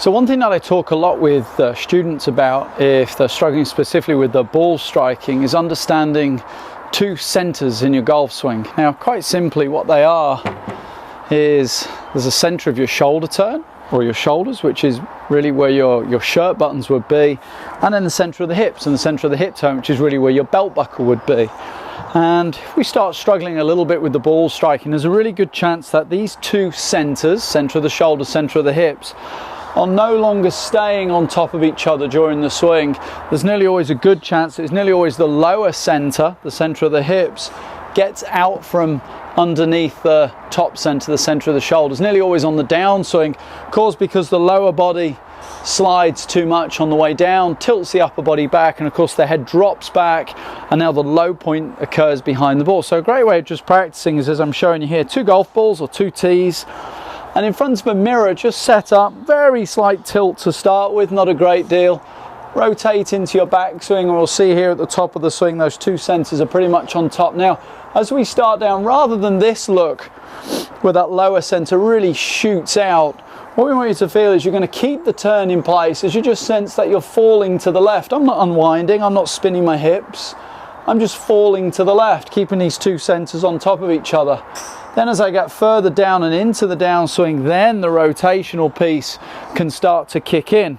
So one thing that I talk a lot with students about if they're struggling specifically with the ball striking is understanding two centers in your golf swing. Now, quite simply what they are is there's a center of your shoulder turn or your shoulders, which is really where your shirt buttons would be, and then the center of the hips, and the center of the hip turn, which is really where your belt buckle would be. And if we start struggling a little bit with the ball striking, there's a really good chance that these two centers, center of the shoulder, center of the hips, are no longer staying on top of each other during the swing. There's nearly always a good chance, it's nearly always the lower center, the center of the hips, gets out from underneath the top center, the center of the shoulders, nearly always on the downswing, caused because the lower body slides too much on the way down, tilts the upper body back, and of course the head drops back, and now the low point occurs behind the ball. So a great way of just practicing is, as I'm showing you here, two golf balls or two tees, and in front of a mirror, just set up, very slight tilt to start with, not a great deal. Rotate into your backswing, and we'll see here at the top of the swing, those two centers are pretty much on top. Now, as we start down, rather than this look where that lower center really shoots out, what we want you to feel is you're going to keep the turn in place as you just sense that you're falling to the left. I'm not unwinding, I'm not spinning my hips, I'm just falling to the left, keeping these two centers on top of each other. Then as I get further down and into the downswing, then the rotational piece can start to kick in.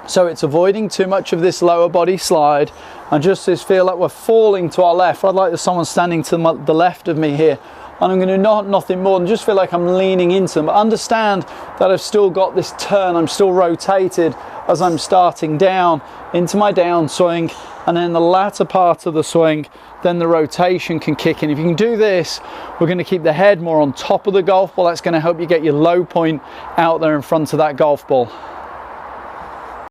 So it's avoiding too much of this lower body slide and just this feel like we're falling to our left. I'd like there's someone standing to the left of me here, and I'm going to do nothing more than just feel like I'm leaning into them. But understand that I've still got this turn, I'm still rotated as I'm starting down into my downswing, and then the latter part of the swing, then the rotation can kick in. If you can do this, we're going to keep the head more on top of the golf ball. That's going to help you get your low point out there in front of that golf ball.